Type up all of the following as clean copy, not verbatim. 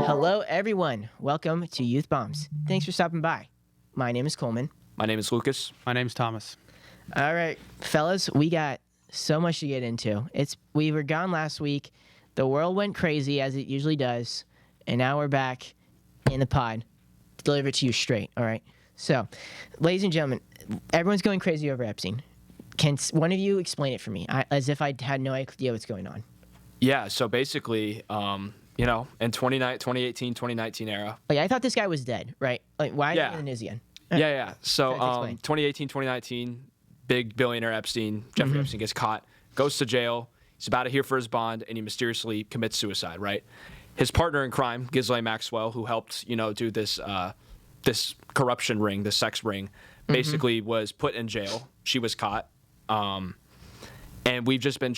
Hello, everyone. Welcome to Youth Bombs. Thanks for stopping by. My name is Coleman. My name is Lucas. My name's Thomas. All right, fellas, we got so much to get into. We were gone last week. The world went crazy, as it usually does, and now we're back in the pod to deliver it to you straight, all right? So, ladies and gentlemen, everyone's going crazy over Epstein. Can one of you explain it for me, as if I had no idea what's going on? Yeah, so basically, in 2018, 2019 era. Like, I thought this guy was dead, right? Like, why is he in? Yeah. So, Explain. 2018, 2019, big billionaire Epstein, Jeffrey Epstein gets caught, goes to jail. He's about to hear for his bond, and he mysteriously commits suicide, right? His partner in crime, Ghislaine Maxwell, who helped, do this this corruption ring, this sex ring, basically was put in jail. She was caught. And we've just been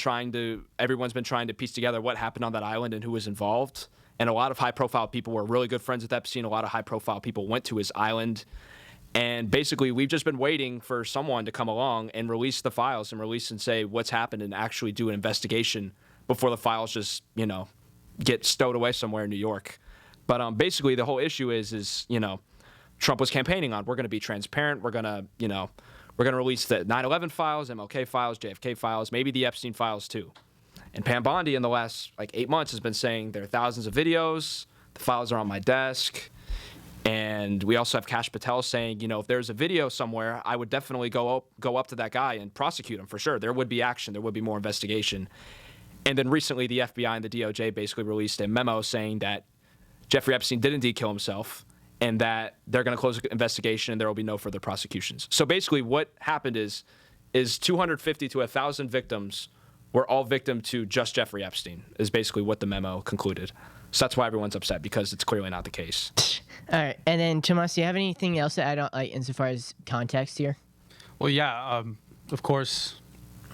everyone's been trying to piece together what happened on that island and who was involved. And a lot of high-profile people were really good friends with Epstein. A lot of high-profile people went to his island. And basically, we've just been waiting for someone to come along and release the files and say what's happened and actually do an investigation before the files just, get stowed away somewhere in New York. But basically, the whole issue is Trump was campaigning on, we're going to be transparent. We're going to, release the 9/11 files, MLK files, JFK files, maybe the Epstein files too. And Pam Bondi in the last 8 months has been saying there are thousands of videos. The files are on my desk. And we also have Kash Patel saying, if there's a video somewhere, I would definitely go up to that guy and prosecute him for sure. There would be action. There would be more investigation. And then recently the FBI and the DOJ basically released a memo saying that Jeffrey Epstein did indeed kill himself and that they're going to close the investigation and there will be no further prosecutions. So basically what happened is 250 to 1,000 victims were all victim to just Jeffrey Epstein, is basically what the memo concluded. So that's why everyone's upset, because it's clearly not the case. All right, and then Tomas, do you have anything else to add on, insofar as context here? Well, yeah, of course,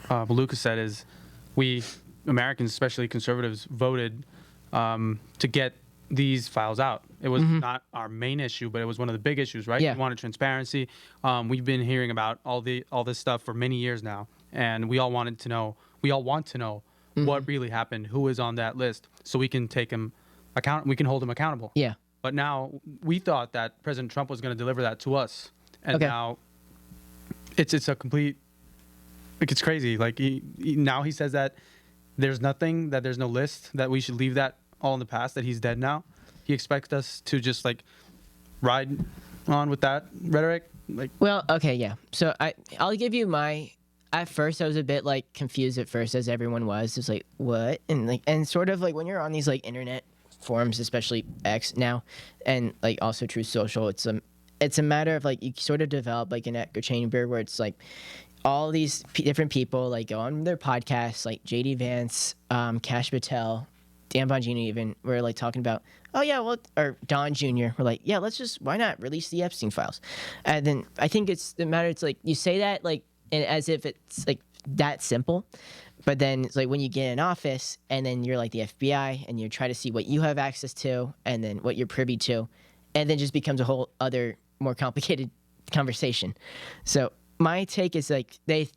what Lucas said is we Americans, especially conservatives, voted to get these files out. It was not our main issue, but it was one of the big issues, right? Yeah. We wanted transparency. We've been hearing about all this stuff for many years now, and we all want to know what really happened, who is on that list, so we can we can hold him accountable. Yeah. But now we thought that President Trump was going to deliver that to us, and now it's a complete. It's crazy. Like now he says that there's nothing, that there's no list, that we should leave that all in the past, that he's dead now. He expects us to just ride on with that rhetoric. Well, okay, yeah. So I'll give you my. At first, I was a bit confused at first, as everyone was. It's like, what? And sort of when you're on these internet forums, especially X now, and also Truth Social, it's a matter of you sort of develop an echo chamber where it's all these different people go on their podcasts, like JD Vance, Kash Patel, Dan Bongino even, were talking about, oh yeah, well, or Don Jr. We're yeah, why not release the Epstein files? And then I think it's the matter. It's you say that and as if it's that simple, but then it's when you get in office and then you're the FBI and you try to see what you have access to and then what you're privy to, and then just becomes a whole other more complicated conversation. So my take is they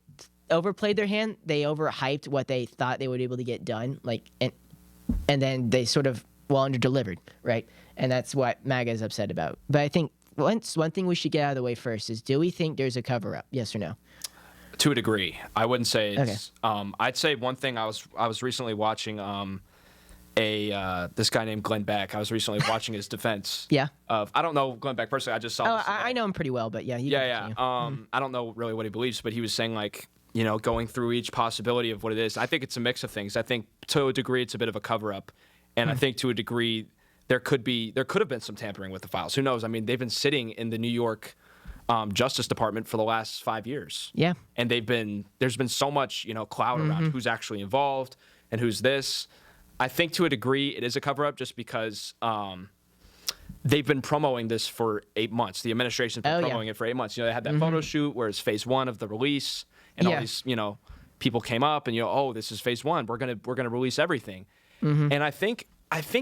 overplayed their hand. They overhyped what they thought they would be able to get done, and then they sort of under-delivered, right? And that's what MAGA is upset about. But I think one thing we should get out of the way first is, do we think there's a cover-up? Yes or no? To a degree. I wouldn't say it's Okay. I'd say one thing. I was recently watching this guy named Glenn Beck. I was recently watching his defense. Yeah. I don't know Glenn Beck personally. I just saw Oh, this I know him pretty well, but yeah. Yeah. I don't know really what he believes, but he was saying going through each possibility of what it is. I think it's a mix of things. I think to a degree it's a bit of a cover-up, and I think to a degree there could have been some tampering with the files. Who knows? I mean, they've been sitting in the New York Justice Department for the last 5 years. Yeah. And there's been so much, cloud around who's actually involved and who's this. I think to a degree it is a cover-up just because they've been promoting this for 8 months. The administration's been promoting it for 8 months. They had that photo shoot where it's phase one of the release, and all these, people came up and oh, this is phase one. We're gonna release everything. And I think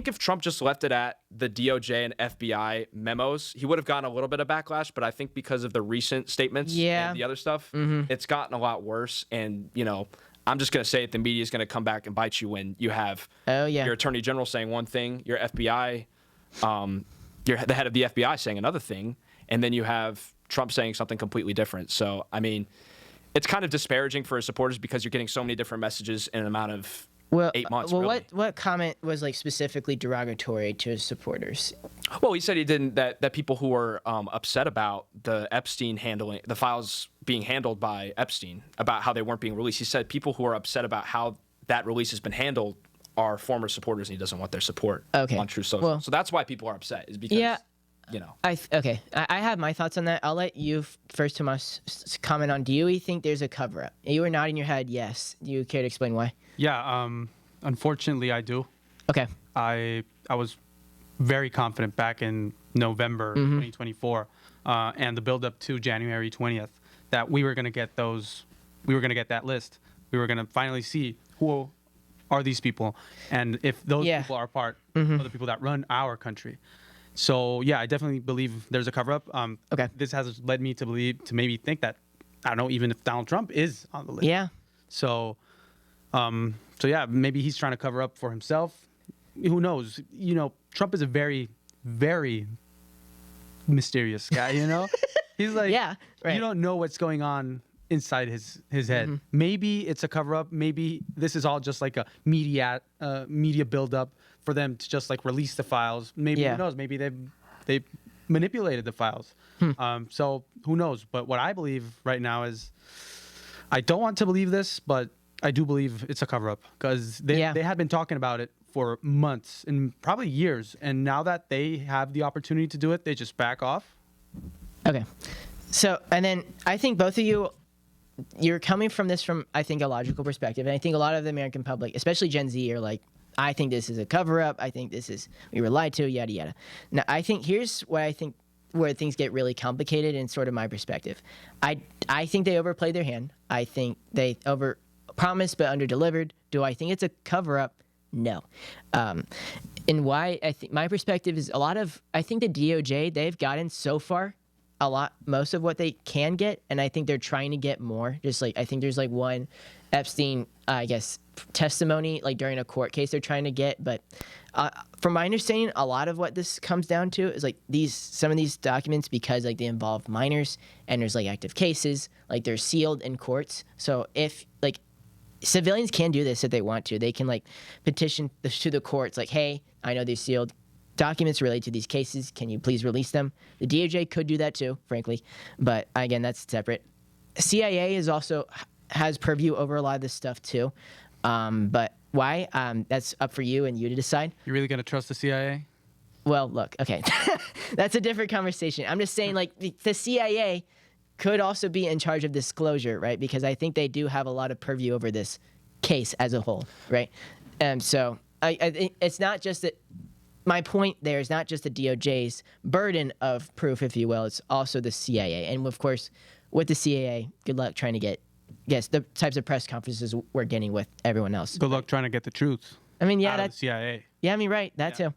if Trump just left it at the DOJ and FBI memos, he would have gotten a little bit of backlash. But I think because of the recent statements and the other stuff, it's gotten a lot worse. And, I'm just going to say it, the media is going to come back and bite you when you have your attorney general saying one thing, your FBI you're the head of the FBI saying another thing, and then you have Trump saying something completely different. So, I mean, it's kind of disparaging for his supporters because you're getting so many different messages in an amount of 8 months. Well, really. what comment was like specifically derogatory to his supporters? Well, he said he didn't that people who were upset about the Epstein handling the files being handled by Epstein, about how they weren't being released. He said people who are upset about how that release has been handled are former supporters, and he doesn't want their support on True Social. Well, so that's why people are upset, is because you know. I have my thoughts on that. I'll let you first, Tomas, comment on. Do you think there's a cover up? You were nodding your head yes. Do you care to explain why? Yeah, unfortunately, I do. Okay. I was very confident back in November 2024, and the build up to January 20th, that we were going to get that list. We were going to finally see who are these people, and if those people are part of the people that run our country. So yeah, I definitely believe there's a cover up. Okay. This has led me to maybe think that, I don't know, even if Donald Trump is on the list. Yeah. So yeah, maybe he's trying to cover up for himself. Who knows? You know, Trump is a very, very mysterious guy, you know? He's like, you don't know what's going on inside his head. Maybe it's a cover up. Maybe this is all just like a media buildup for them to just like release the files. Maybe who knows? Maybe they manipulated the files. So who knows? But what I believe right now is, I don't want to believe this, but I do believe it's a cover up, because they had been talking about it for months and probably years, and now that they have the opportunity to do it, they just back off. Okay. So, and then I think both of you're coming from this from, I think, a logical perspective. And I think a lot of the American public, especially Gen Z, are like, I think this is a cover up. I think we were lied to, yada, yada. Now, I think here's what I think where things get really complicated in sort of my perspective. I think they overplayed their hand. I think they over promised but under delivered. Do I think it's a cover up? No. And why I think my perspective is I think the DOJ, they've gotten so far most of what they can get, and I think they're trying to get more. Just like I think there's like one Epstein, I guess, testimony like during a court case they're trying to get, but from my understanding, a lot of what this comes down to is like some of these documents, because like they involve minors and there's like active cases, like they're sealed in courts. So if like civilians can do this if they want to, they can like petition to the courts like, hey, I know they're sealed documents related to these cases, can you please release them? The DOJ could do that too, frankly, but again, that's separate. CIA has purview over a lot of this stuff too, but why? That's up for you and you to decide. You really gonna trust the CIA? Well, look, okay, that's a different conversation. I'm just saying, like, the CIA could also be in charge of disclosure, right? Because I think they do have a lot of purview over this case as a whole, right? So I think it's not just that. My point there is not just the DOJ's burden of proof, if you will. It's also the CIA. And, of course, with the CIA, good luck trying to get, the types of press conferences we're getting with everyone else. Good luck trying to get the truth. I mean, out of the CIA. Yeah, I mean, right, that too.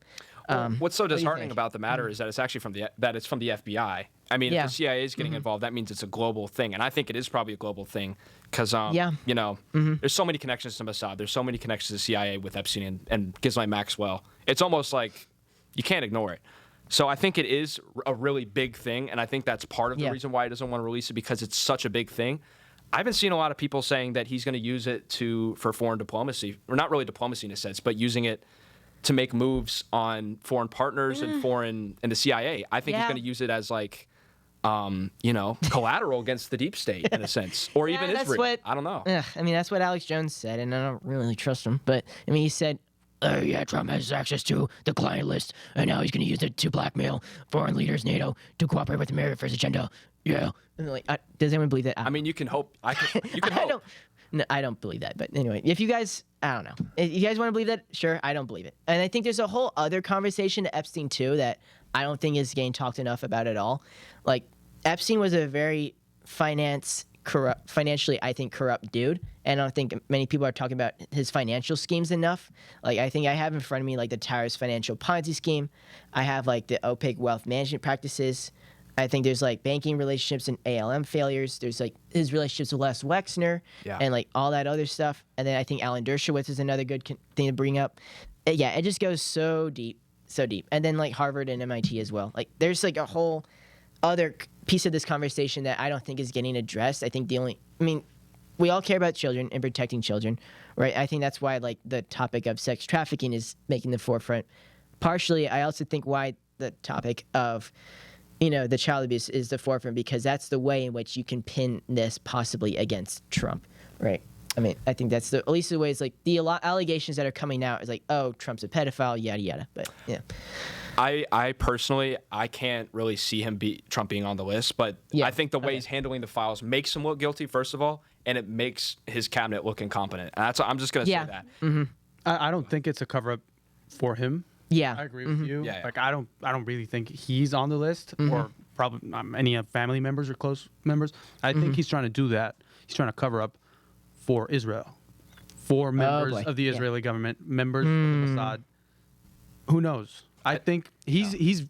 What's so disheartening about the matter is that it's actually from the FBI. I mean, if the CIA is getting involved, that means it's a global thing, and I think it is probably a global thing because you know, there's so many connections to Mossad, there's so many connections to the CIA with Epstein and Ghislaine Maxwell. It's almost like you can't ignore it. So I think it is a really big thing, and I think that's part of the reason why he doesn't want to release it, because it's such a big thing. I haven't seen a lot of people saying that he's going to use it for foreign diplomacy, or not really diplomacy in a sense, but using it to make moves on foreign partners and the CIA. I think he's going to use it as like, you know, collateral against the deep state in a sense, or even Israel. I don't know. I mean, that's what Alex Jones said, and I don't really trust him. But I mean, he said, Trump has access to the client list, and now he's going to use it to blackmail foreign leaders, NATO, to cooperate with America for his agenda. Yeah. And like, does anyone believe that? I mean, you can hope. You can hope. I don't believe that. But anyway, if you guys, I don't know. If you guys want to believe that, sure, I don't believe it. And I think there's a whole other conversation to Epstein, too, that I don't think is getting talked enough about at all. Like, Epstein was a very financially, I think, corrupt dude. And I don't think many people are talking about his financial schemes enough. Like, I think I have in front of me, like, the Towers financial Ponzi scheme. I have, like, the opaque wealth management practices. I think there's, like, banking relationships and ALM failures. There's, like, his relationships with Les Wexner and, like, all that other stuff. And then I think Alan Dershowitz is another good thing to bring up. Yeah, it just goes so deep. so deep. And then like Harvard and MIT as well. Like there's like a whole other piece of this conversation that I don't think is getting addressed. I think we all care about children and protecting children, right? I think that's why like the topic of sex trafficking is making the forefront. Partially, I also think why the topic of the child abuse is the forefront, because that's the way in which you can pin this possibly against Trump, right? I mean, I think that's at least the way it's like the allegations that are coming out is like, oh, Trump's a pedophile, yada yada. But yeah, I personally, I can't really see Trump being on the list, but Yeah, I think the way okay. he's handling the files makes him look guilty, first of all, and it makes his cabinet look incompetent. And I'm just gonna Yeah. say that. Mm-hmm. I don't think it's a cover up for him. Yeah, I agree with you. Yeah, yeah. Like I don't really think he's on the list, or probably any family members or close members. I think he's trying to do that. He's trying to cover up for Israel, for members boy. of the Yeah. Israeli government, members of the Mossad. Who knows? I think he's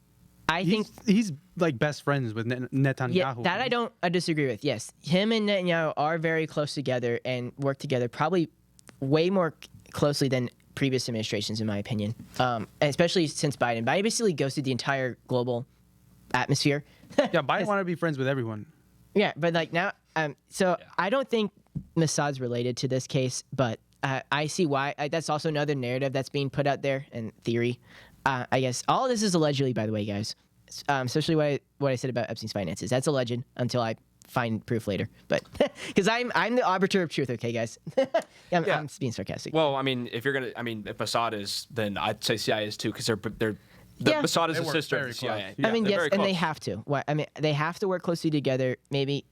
like best friends with Netanyahu. Yeah, that I disagree with. Yes, him and Netanyahu are very close together and work together probably way more closely than previous administrations, in my opinion. And especially since Biden. Biden basically ghosted the entire global atmosphere. Yeah, Biden wanted to be friends with everyone. Yeah, but like now, so I don't think Mossad's related to this case, but I see why. That's also another narrative that's being put out there in theory. I guess all of this is allegedly, by the way, guys. Especially what I said about Epstein's finances. That's alleged until I find proof later. But because I'm the arbiter of truth, okay, guys. I'm being sarcastic. Well, I mean, if Mossad is, then I'd say CIA is too, because they're Yeah. Mossad is They a work sister of very the CIA. close. Yeah, I mean, they're yes, very and they close. have to. They have to work closely together. Maybe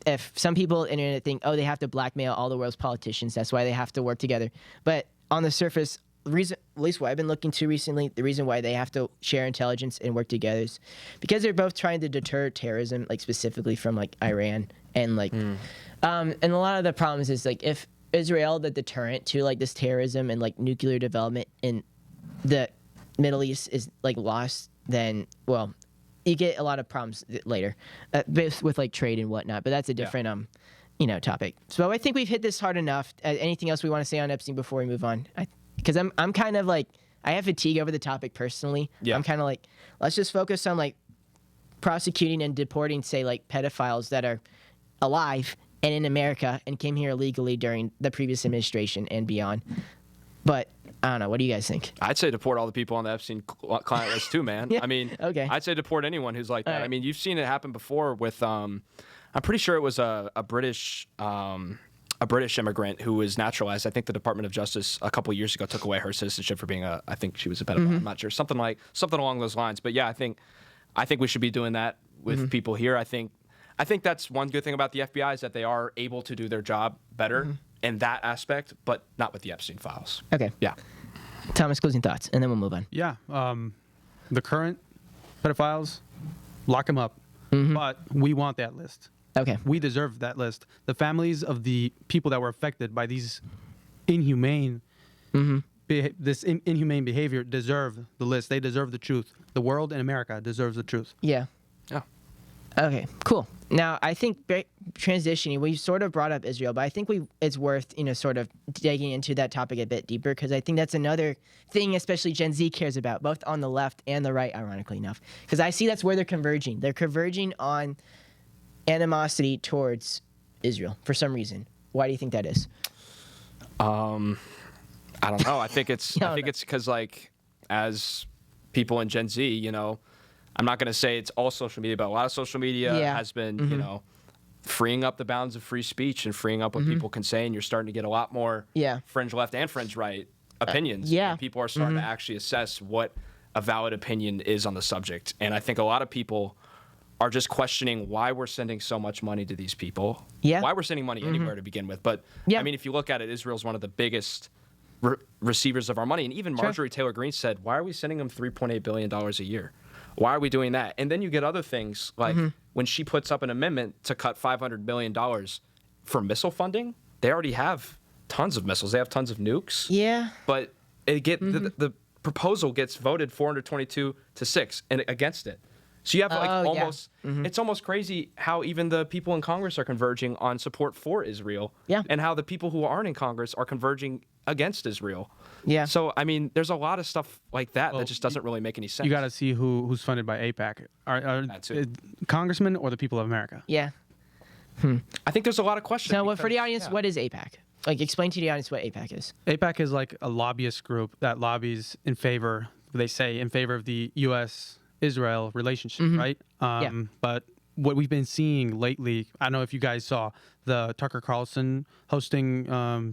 if some people on the internet think, oh, they have to blackmail all the world's politicians, that's why they have to work together. But on the surface, the reason, at least what I've been looking to recently, the reason why they have to share intelligence and work together is because they're both trying to deter terrorism, like specifically from like Iran and like, and a lot of the problems is like if Israel, the deterrent to like this terrorism and like nuclear development in the Middle East is like lost, then well, you get a lot of problems later, with like trade and whatnot. But that's a different topic. So I think we've hit this hard enough. Anything else we want to say on Epstein before we move on? Because I'm kind of like I have fatigue over the topic personally. Yeah. I'm kind of like let's just focus on like prosecuting and deporting, say like pedophiles that are alive and in America and came here illegally during the previous administration and beyond. But I don't know. What do you guys think? I'd say deport all the people on the Epstein client list too, man. Yeah, I mean, okay. I'd say deport anyone who's like that. right. I mean, you've seen it happen before with, I'm pretty sure it was a British immigrant who was naturalized. I think the Department of Justice a couple years ago took away her citizenship for being I think she was a pedophile. I'm not sure, something along those lines. But yeah, I think we should be doing that with people here. I think that's one good thing about the FBI is that they are able to do their job better in that aspect, but not with the Epstein files. Okay. Yeah. Thomas, closing thoughts, and then we'll move on. Yeah, the current pedophiles, lock them up. But we want that list. Okay. We deserve that list. The families of the people that were affected by these inhumane, inhumane behavior deserve the list. They deserve the truth. The world and America deserves the truth. Yeah. Yeah. Okay, cool. Now, I think transitioning, we sort of brought up Israel, but I think it's worth, sort of digging into that topic a bit deeper because I think that's another thing, especially Gen Z cares about, both on the left and the right, ironically enough. Because I see that's where they're converging. They're converging on animosity towards Israel for some reason. Why do you think that is? I don't know. I think it's because like as people in Gen Z, I'm not going to say it's all social media, but a lot of social media has been, freeing up the bounds of free speech and freeing up what people can say, and you're starting to get a lot more fringe left and fringe right opinions. Yeah. And people are starting to actually assess what a valid opinion is on the subject. And I think a lot of people are just questioning why we're sending so much money to these people, why we're sending money anywhere to begin with. But, I mean, if you look at it, Israel's one of the biggest receivers of our money. And even Marjorie Taylor Greene said, why are we sending them $3.8 billion a year? Why are we doing that? And then you get other things like when she puts up an amendment to cut $500 million for missile funding, they already have tons of missiles. They have tons of nukes. Yeah. But the proposal gets voted 422 to 6 and against it. So you have like Oh, yeah. almost, it's almost crazy how even the people in Congress are converging on support for Israel. Yeah. And how the people who aren't in Congress are converging against Israel. Yeah. So, I mean, there's a lot of stuff like that Well, that just doesn't really make any sense. You got to see who's funded by AIPAC. Are That's it. congressmen or the people of America? Yeah. I think there's a lot of questions. So, for the because- audience, yeah. what is APAC? Like, explain to the audience what APAC is. AIPAC is like a lobbyist group that lobbies in favor, they say, in favor of the U.S.-Israel relationship, right? But what we've been seeing lately, I don't know if you guys saw the Tucker Carlson hosting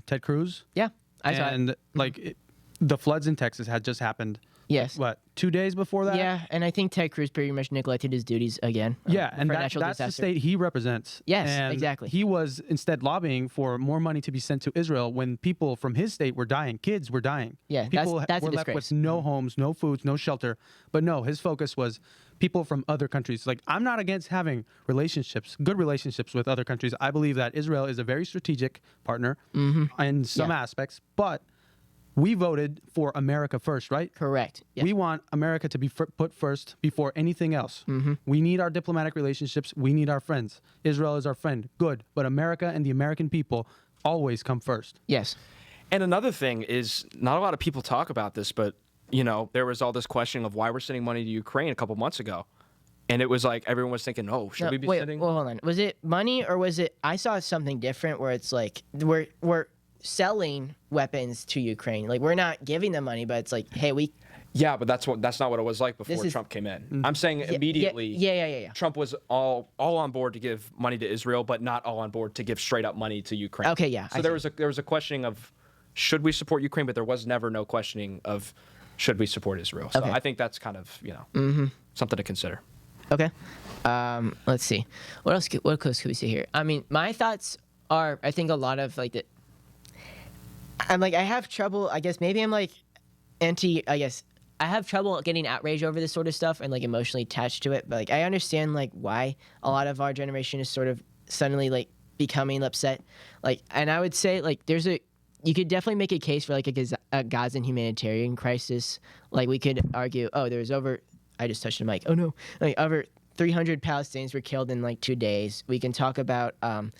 Ted Cruz. Yeah, I saw it. And the floods in Texas had just happened. Yes. What, 2 days before that? Yeah, and I think Ted Cruz pretty much neglected his duties again. Yeah, and for that's natural the disaster. state he represents. Yes, And exactly. He was instead lobbying for more money to be sent to Israel when people from his state were dying. Kids were dying. Yeah, people that's a were left disgrace. with no homes, no foods, no shelter. But no, his focus was people from other countries. Like, I'm not against having relationships, good relationships with other countries. I believe that Israel is a very strategic partner in some aspects, but we voted for America first, right? Correct. Yes. We want America to be put first before anything else. We need our diplomatic relationships. We need our friends. Israel is our friend. Good. But America and the American people always come first. Yes. And another thing is, not a lot of people talk about this, but, you know, there was all this questioning of why we're sending money to Ukraine a couple months ago. And it was like everyone was thinking, oh, should No, we be wait, sending? well, hold on. Was it money or was it? I saw something different where it's like we're selling weapons to Ukraine. Like we're not giving them money, but it's like, hey, we. Yeah, but that's not what it was like before This is- Trump came in. I'm saying immediately. Yeah. Trump was all on board to give money to Israel, but not all on board to give straight up money to Ukraine. Okay, yeah, So I there was a questioning of should we support Ukraine, but there was never no questioning of should we support Israel. So Okay. I think that's kind of something to consider. Okay. Let's see. What else? What else could we see here? I mean, my thoughts are. I think a lot of like the. I'm like I have trouble. I guess maybe I'm like anti. I guess I have trouble getting outraged over this sort of stuff and like emotionally attached to it. But like I understand like why a lot of our generation is sort of suddenly like becoming upset. Like, and I would say like you could definitely make a case for like a Gazan humanitarian crisis. Like we could argue, oh, there's over. I just touched the mic. Oh no, like over 300 Palestinians were killed in like 2 days. We can talk about, I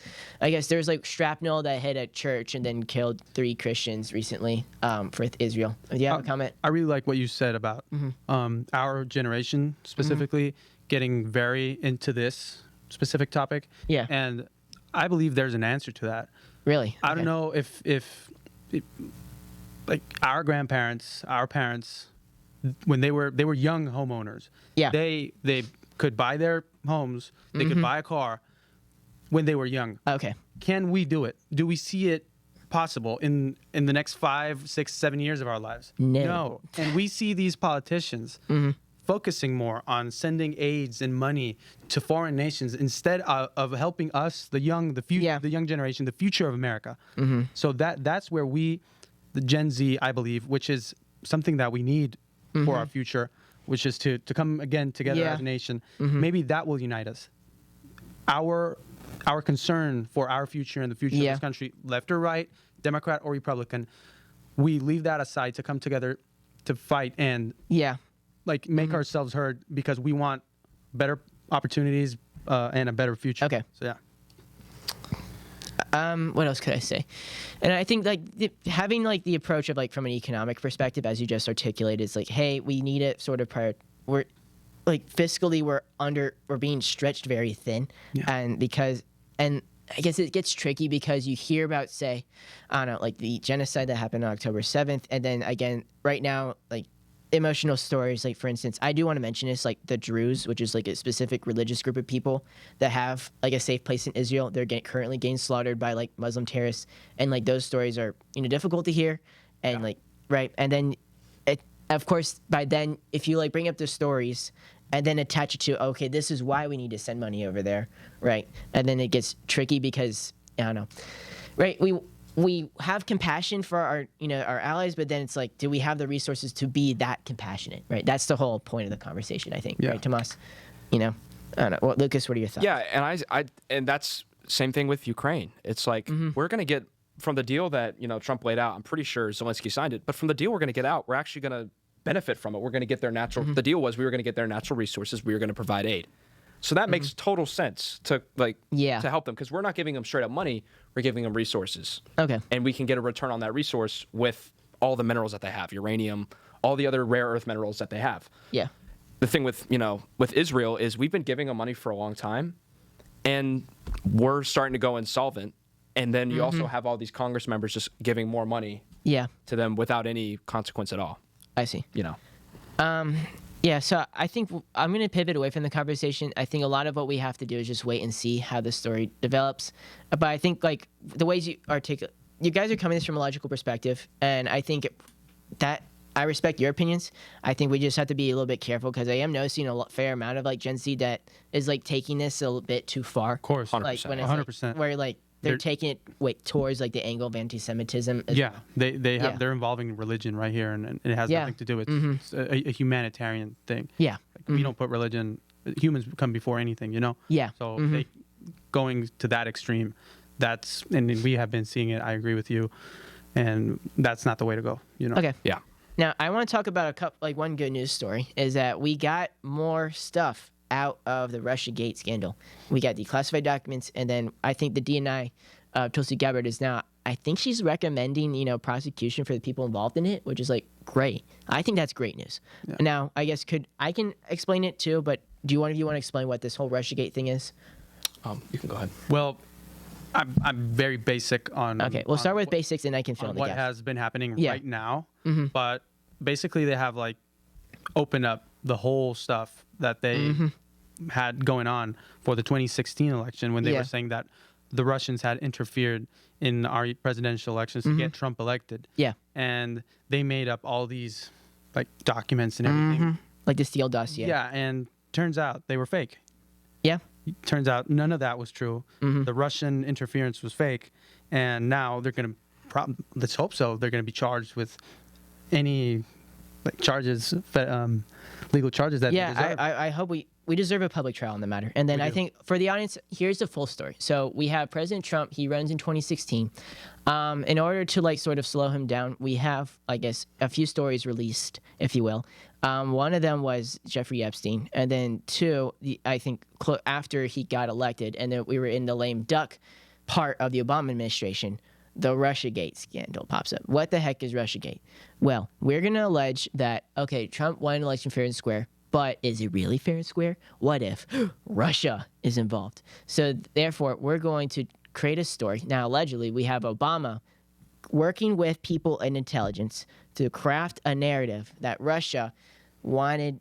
guess there's like shrapnel that hit a church and then killed 3 Christians recently for Israel. Do you have a comment? I really like what you said about our generation specifically getting very into this specific topic. Yeah. And I believe there's an answer to that. Really? I don't know if like our grandparents, our parents, when they were young homeowners, Yeah. they could buy their homes, they could buy a car when they were young. Okay. Can we do it? Do we see it possible in the next 5, 6, 7 years of our lives? No. And we see these politicians focusing more on sending aids and money to foreign nations instead of helping us, the young generation, the future of America. So that's where we, the Gen Z, I believe, which is something that we need for our future, which is to come again together Yeah. as a nation. Maybe that will unite us. Our concern for our future and the future Yeah. of this country, left or right, Democrat or Republican, we leave that aside to come together to fight and Yeah. like make ourselves heard because we want better opportunities and a better future. Okay. So yeah. What else could I say? And I think like having like the approach of like from an economic perspective, as you just articulated, is like, hey, we need it sort of we're like fiscally we're being stretched very thin, and I guess it gets tricky because you hear about, say, I don't know, like the genocide that happened on October 7th, and then again right now like emotional stories, like for instance, I do want to mention this, like the Druze, which is like a specific religious group of people that have like a safe place in Israel. They're currently getting slaughtered by like Muslim terrorists, and like those stories are difficult to hear, and like right, and then of course by then if you like bring up the stories and then attach it to, okay, this is why we need to send money over there, right, and then it gets tricky because I don't know, right, we have compassion for our allies, but then it's like, do we have the resources to be that compassionate, right? That's the whole point of the conversation, I think, right, Tomas? I don't know. Well, Lucas, what are your thoughts? Yeah, and and that's same thing with Ukraine. It's like we're going to get from the deal that Trump laid out. I'm pretty sure Zelensky signed it, but from the deal we're going to get out, we're actually going to benefit from it. We're going to get their natural. The deal was we were going to get their natural resources. We were going to provide aid. So that makes total sense to to help them, because we're not giving them straight up money. We're giving them resources. Okay. And we can get a return on that resource with all the minerals that they have, uranium, all the other rare earth minerals that they have. Yeah. The thing with Israel is we've been giving them money for a long time, and we're starting to go insolvent. And then you also have all these Congress members just giving more money to them without any consequence at all. I see. Yeah, so I think I'm going to pivot away from the conversation. I think a lot of what we have to do is just wait and see how the story develops. But I think like the ways you articulate, you guys are coming at this from a logical perspective, and I think that I respect your opinions. I think we just have to be a little bit careful, because I am noticing a fair amount of like Gen Z that is like taking this a little bit too far. Of course, 100%. Like when it's 100%. like, where like they're taking it towards like the angle of anti-Semitism. Yeah, they're involving religion right here, and it has nothing to do with it's a humanitarian thing. Yeah, like, we don't put religion. Humans come before anything, Yeah. So they, going to that extreme, and we have been seeing it. I agree with you, and that's not the way to go. Okay. Yeah. Now I want to talk about one good news story is that we got more stuff out of the Russiagate scandal. We got declassified documents, and then I think the DNI of Tulsi Gabbard is now, I think she's recommending, prosecution for the people involved in it, which is like great. I think that's great news. Yeah. Now, I guess I can explain it too, but do one of you want to explain what this whole Russiagate thing is? You can go ahead. Well, I'm very basic on. Okay, we'll start with basics, and I can fill in the what gaps. has been happening right now. But basically, they have like opened up the whole stuff that they had going on for the 2016 election, when they were saying that the Russians had interfered in our presidential elections to get Trump elected. Yeah. And they made up all these like documents and everything. Like the Steele dossier. Yeah, and turns out they were fake. Yeah. Turns out none of that was true. The Russian interference was fake, and now they're going to let's hope so. They're going to be charged with any charges, legal charges that they deserve. I hope we deserve a public trial on the matter. And then I think for the audience, here's the full story. So we have President Trump. He runs in 2016. In order to sort of slow him down, we have, I guess, a few stories released, if you will. One of them was Jeffrey Epstein, and then two, I think after he got elected, and then we were in the lame duck part of the Obama administration, the Russiagate scandal pops up. What the heck is Russiagate? Well, we're going to allege that, okay, Trump won an election fair and square, but is it really fair and square? What if Russia is involved? So therefore, we're going to create a story. Now, allegedly, we have Obama working with people in intelligence to craft a narrative that Russia wanted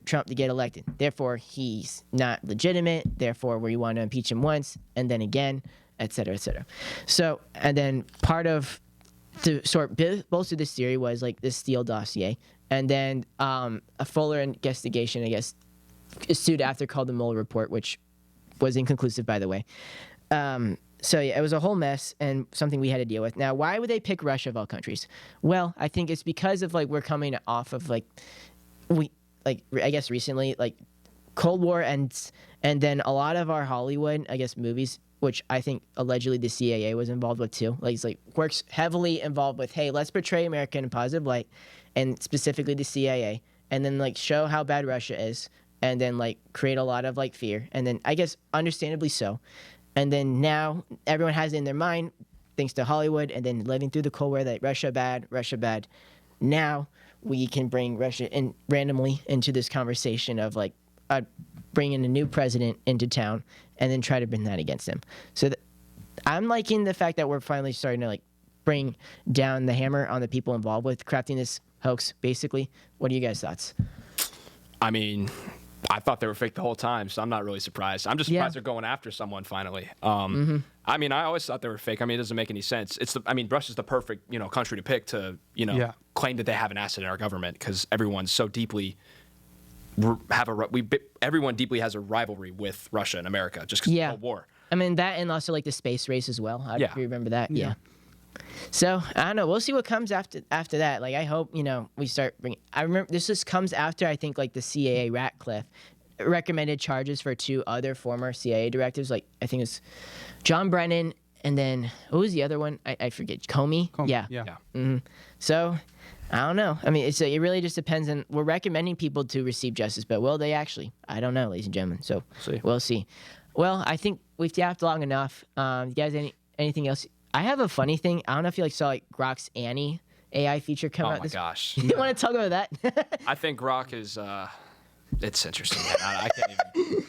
Trump to get elected. Therefore, he's not legitimate. Therefore, we want to impeach him once and then again, et cetera, et cetera. So, and then part of to sort bolster this theory was this Steele dossier, and then a fuller investigation, I guess, ensued after called the Mueller report, which was inconclusive, by the way. So yeah, it was a whole mess and something we had to deal with. Now, why would they pick Russia of all countries? Well, I think it's because of we're coming off of I guess recently Cold War ends, and then a lot of our Hollywood, I guess, movies, which I think allegedly the CIA was involved with too. Works heavily involved with, hey, let's portray America in a positive light, and specifically the CIA, and then show how bad Russia is, and then create a lot of fear, and then I guess understandably so. And then now everyone has it in their mind, thanks to Hollywood, and then living through the Cold War, that Russia bad, Russia bad. Now we can bring Russia in randomly into this conversation of bringing a new president into town, and then try to bring that against him. So I'm liking the fact that we're finally starting to bring down the hammer on the people involved with crafting this hoax. Basically, what are you guys' thoughts? I mean, I thought they were fake the whole time, so I'm not really surprised. I'm just surprised they're going after someone finally. I mean, I always thought they were fake. I mean, it doesn't make any sense. Russia's the perfect, country to pick to, claim that they have an asset in our government, because everyone's so deeply everyone deeply has a rivalry with Russia and America just because of the Cold War. I mean, that, and also the space race as well. If you remember that. Yeah. So I don't know. We'll see what comes after that. I hope we start bringing. I remember this just comes after I think the CIA Ratcliffe recommended charges for two other former CIA directors. I think it's John Brennan and then what was the other one? I forget. Comey? Yeah. Yeah. So, I don't know. I mean, it really just depends on. We're recommending people to receive justice, but will they actually? I don't know, ladies and gentlemen. So we'll see. Well, I think we've yapped long enough. You guys, anything else? I have a funny thing. I don't know if you saw Grok's Annie AI feature come out. Oh my gosh! You want to talk about that? I think Grok is. It's interesting. I can't even.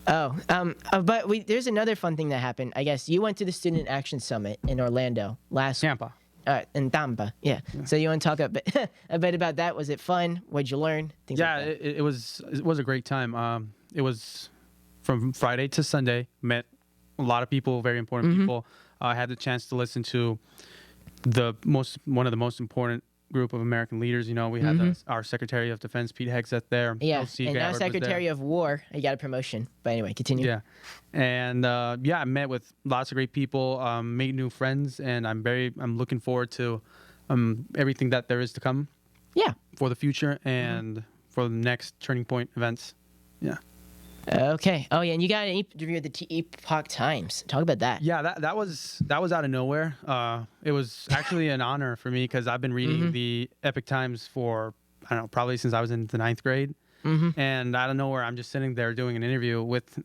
But there's another fun thing that happened. I guess you went to the Student Action Summit in Orlando last. Tampa. In Tampa, yeah. So you want to talk a bit about that? Was it fun? What'd you learn? Things like that. It was a great time. It was from Friday to Sunday. Met a lot of people, very important people. I had the chance to listen to one of the most important group of American leaders. We had our Secretary of Defense, Pete Hegseth, there. Yeah, LC and now Gabbard Secretary of War. You got a promotion. But anyway, continue. Yeah, and I met with lots of great people, made new friends, and I'm looking forward to everything that there is to come. Yeah. For the future and for the next turning point events. Yeah. Okay. Oh yeah, and you got an interview at the Epoch Times. Talk about that. Yeah, that was out of nowhere. It was actually an honor for me because I've been reading the Epoch Times for I don't know, probably since I was in the 9th grade. And out of nowhere, I'm just sitting there doing an interview with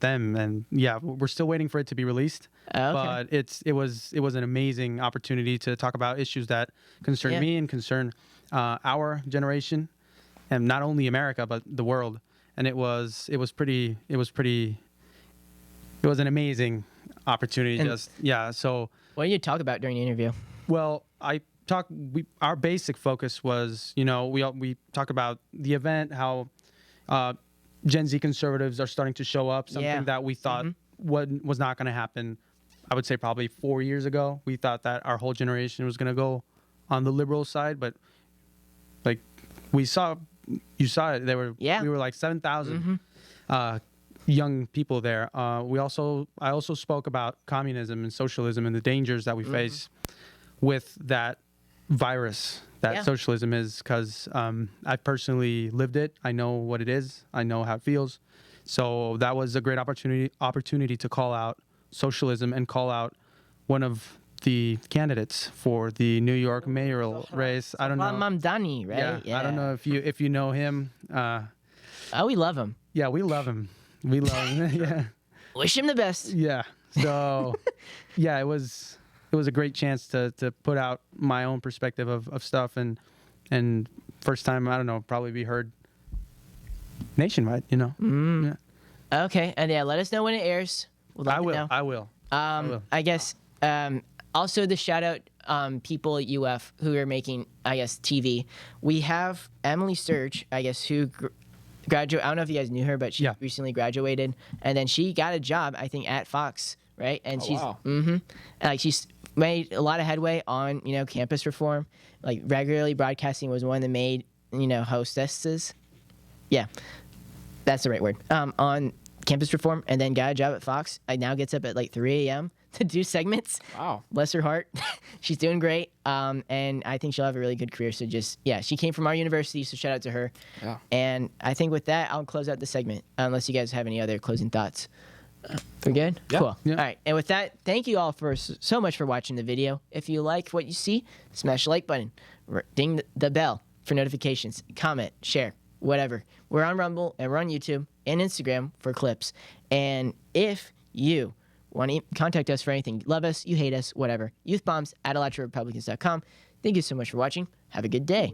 them, and yeah, we're still waiting for it to be released. Okay. But it was an amazing opportunity to talk about issues that concern me and concern our generation, and not only America but the world. And it was an amazing opportunity. And So what did you talk about during the interview? Well, our basic focus was, we talked about the event, how Gen Z conservatives are starting to show up, something that we thought was not going to happen. I would say probably 4 years ago. We thought that our whole generation was going to go on the liberal side, but like you saw it. We were like 7,000 young people there. I also spoke about communism and socialism and the dangers that we face with that virus that socialism is, because I personally lived it. I know what it is. I know how it feels. So that was a great opportunity to call out socialism and call out one of the candidates for the New York mayoral race. I don't know. Mamdani, right? Yeah. I don't know if you know him. We love him. Yeah, we love him. We love him. Yeah. Wish him the best. Yeah. So, yeah, it was a great chance to put out my own perspective of stuff, and first time, I don't know, probably be heard nationwide. Yeah. Okay, and let us know when it airs. I will. I guess. Also, the shout out people at UF who are making, I guess, TV. We have Emily Sturge, I guess, who graduated. I don't know if you guys knew her, but she recently graduated, and then she got a job, I think, at Fox, right? And she's made a lot of headway on campus reform, like regularly broadcasting was one of the main hostesses. Yeah, that's the right word. On campus reform, and then got a job at Fox. I now gets up at like 3 a.m. to do segments. Wow. Bless her heart. She's doing great. And I think she'll have a really good career. So she came from our university, so shout out to her. Yeah. And I think with that, I'll close out the segment, unless you guys have any other closing thoughts. We're good? Yeah. Cool. Yeah. All right. And with that, thank you all so much for watching the video. If you like what you see, smash the like button. Ding the bell for notifications. Comment, share, whatever. We're on Rumble, and we're on YouTube and Instagram for clips. And if you want to contact us for anything, you love us, you hate us, whatever, youthbombs@electrorepublicans.com. Thank you so much for watching. Have a good day.